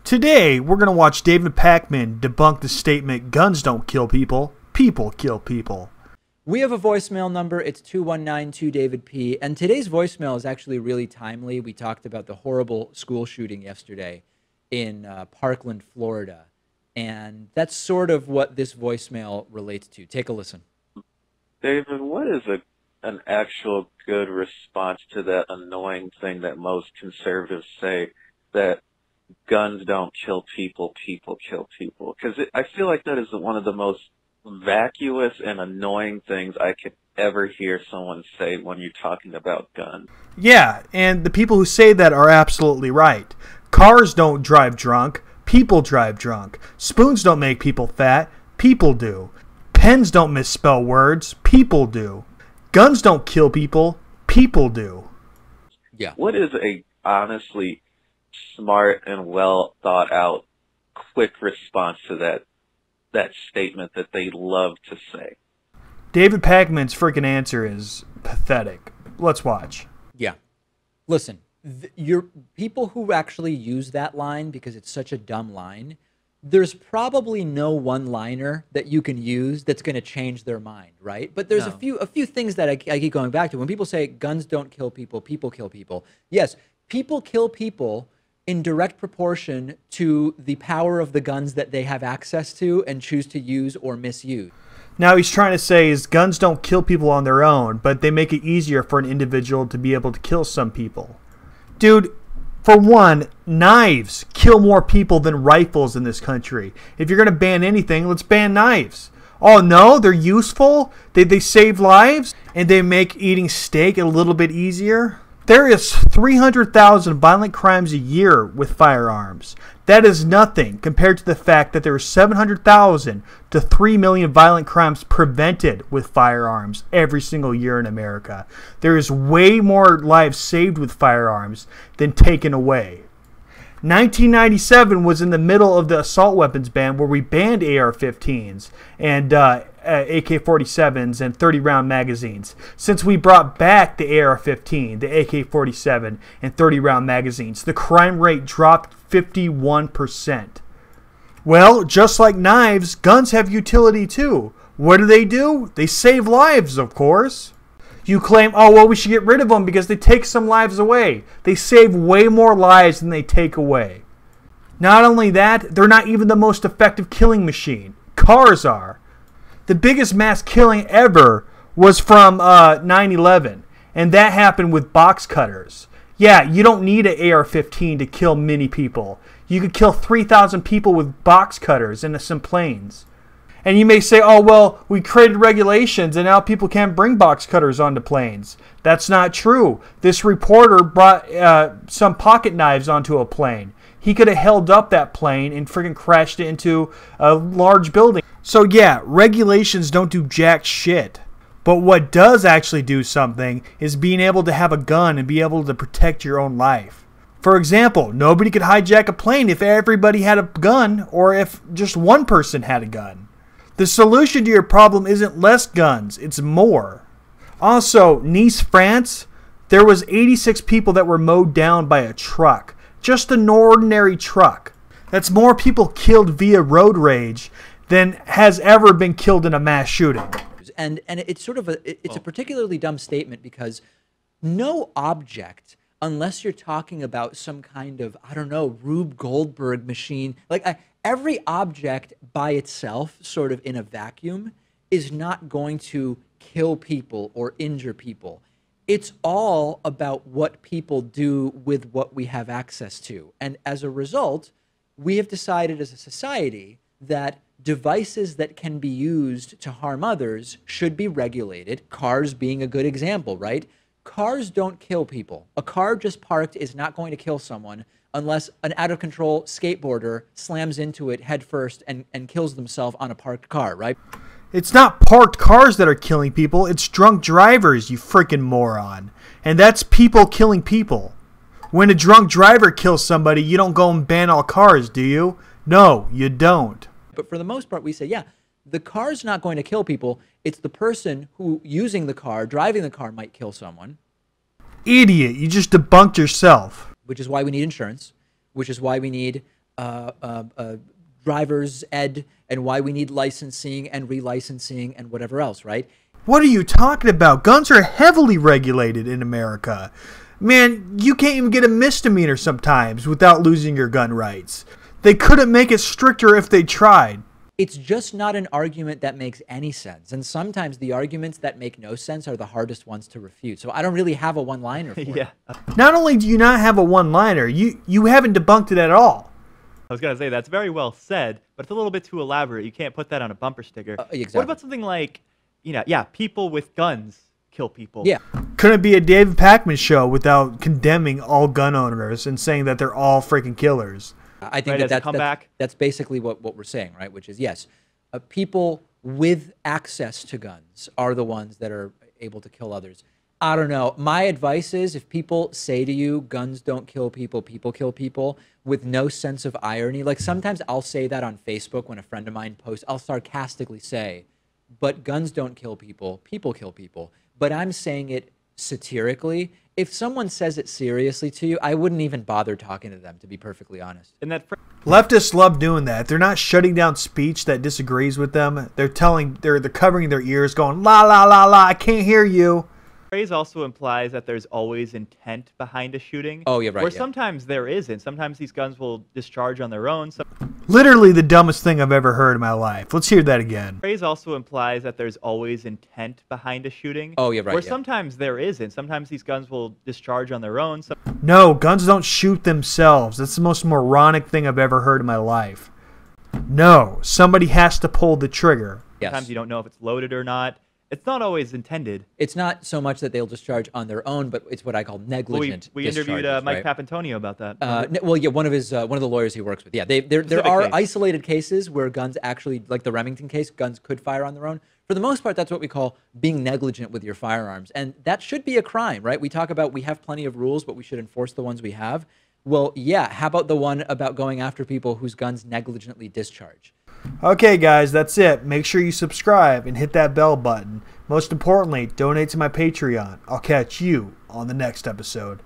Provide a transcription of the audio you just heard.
Today, we're going to watch David Pakman debunk the statement, guns don't kill people, people kill people. We have a voicemail number. It's 2192-DAVID-P. And today's voicemail is actually really timely. We talked about the horrible school shooting yesterday in Parkland, Florida. And that's sort of what this voicemail relates to. Take a listen. David, what is an actual good response to that annoying thing that most conservatives say, that guns don't kill people, people kill people? Because I feel like that is one of the most vacuous and annoying things I could ever hear someone say when you're talking about guns. Yeah, and the people who say that are absolutely right. Cars don't drive drunk, people drive drunk. Spoons don't make people fat, people do. Pens don't misspell words, people do. Guns don't kill people, people do. Yeah. What is a honestly smart and well thought out quick response to that statement that they love to say? David Pakman's freaking answer is pathetic. Let's watch. Yeah. Listen, your people who actually use that line, because it's such a dumb line, there's probably no one-liner that you can use that's going to change their mind, right? But there's a few things that I keep going back to. When people say guns don't kill people, people kill people. Yes, people kill people in direct proportion to the power of the guns that they have access to and choose to use or misuse. Now he's trying to say is guns don't kill people on their own, but they make it easier for an individual to be able to kill some people. Dude, for one, knives kill more people than rifles in this country. If you're going to ban anything, let's ban knives. Oh no, they're useful? They save lives? And they make eating steak a little bit easier? There is 300,000 violent crimes a year with firearms. That is nothing compared to the fact that there are 700,000 to 3 million violent crimes prevented with firearms every single year in America. There is way more lives saved with firearms than taken away. 1997 was in the middle of the assault weapons ban, where we banned AR-15s and AK-47s and 30-round magazines. Since we brought back the AR-15, the AK-47, and 30-round magazines, the crime rate dropped 51%. Well, just like knives, guns have utility too. What do? They save lives, of course. You claim, oh, well, we should get rid of them because they take some lives away. They save way more lives than they take away. Not only that, they're not even the most effective killing machine. Cars are. The biggest mass killing ever was from 9/11, and that happened with box cutters. Yeah, you don't need an AR-15 to kill many people. You could kill 3,000 people with box cutters and some planes. And you may say, oh, well, we created regulations and now people can't bring box cutters onto planes. That's not true. This reporter brought some pocket knives onto a plane. He could have held up that plane and friggin' crashed it into a large building. So yeah, regulations don't do jack shit. But what does actually do something is being able to have a gun and be able to protect your own life. For example, nobody could hijack a plane if everybody had a gun or if just one person had a gun. The solution to your problem isn't less guns, it's more. Also, Nice, France, there was 86 people that were mowed down by a truck. Just an ordinary truck. That's more people killed via road rage than has ever been killed in a mass shooting. And it's sort of a particularly dumb statement, because no object, unless you're talking about some kind of, I don't know, Rube Goldberg machine, every object by itself, sort of in a vacuum, is not going to kill people or injure people. It's all about what people do with what we have access to. And as a result, we have decided as a society that devices that can be used to harm others should be regulated, cars being a good example, right? Cars don't kill people. A car just parked is not going to kill someone unless an out-of-control skateboarder slams into it headfirst and kills themselves on a parked car, right? It's not parked cars that are killing people, it's drunk drivers, you freaking moron. And that's people killing people. When a drunk driver kills somebody, you don't go and ban all cars, do you? No, you don't. But for the most part, we say, yeah, the car's not going to kill people. It's the person who, using the car, driving the car, might kill someone. Idiot, you just debunked yourself. Which is why we need insurance, which is why we need driver's ed and why we need licensing and relicensing and whatever else, right? What are you talking about? Guns are heavily regulated in America. Man, you can't even get a misdemeanor sometimes without losing your gun rights. They couldn't make it stricter if they tried. It's just not an argument that makes any sense. And sometimes the arguments that make no sense are the hardest ones to refute. So I don't really have a one-liner for it. Not only do you not have a one-liner, you haven't debunked it at all. I was going to say, that's very well said, but it's a little bit too elaborate. You can't put that on a bumper sticker. Exactly. What about something like, people with guns kill people? Yeah. Couldn't be a David Pakman show without condemning all gun owners and saying that they're all freaking killers. I think that's basically what we're saying, right? Which is, yes, people with access to guns are the ones that are able to kill others. I don't know. My advice is, if people say to you, guns don't kill people, people kill people, with no sense of irony, like sometimes I'll say that on Facebook when a friend of mine posts, I'll sarcastically say, but guns don't kill people, people kill people. But I'm saying it satirically. If someone says it seriously to you, I wouldn't even bother talking to them, to be perfectly honest. And that leftists love doing that. They're not shutting down speech that disagrees with them. They're covering their ears, going la la la la. I can't hear you. Phrase also implies that there's always intent behind a shooting. Oh, yeah, right. Where sometimes there isn't. Sometimes these guns will discharge on their own. Literally the dumbest thing I've ever heard in my life. Let's hear that again. Phrase also implies that there's always intent behind a shooting. Oh, yeah, right. Where sometimes there isn't. Sometimes these guns will discharge on their own. No, guns don't shoot themselves. That's the most moronic thing I've ever heard in my life. No, somebody has to pull the trigger. Yes. Sometimes you don't know if it's loaded or not. It's not always intended. It's not so much that they'll discharge on their own, but it's what I call negligent. We interviewed Mike Papantonio about that. Well, yeah, one of the lawyers he works with. Yeah, there are isolated cases where guns actually, like the Remington case, guns could fire on their own. For the most part, that's what we call being negligent with your firearms, and that should be a crime, right? We talk about we have plenty of rules, but we should enforce the ones we have. Well, yeah. How about the one about going after people whose guns negligently discharge? Okay, guys, that's it. Make sure you subscribe and hit that bell button. Most importantly, donate to my Patreon. I'll catch you on the next episode.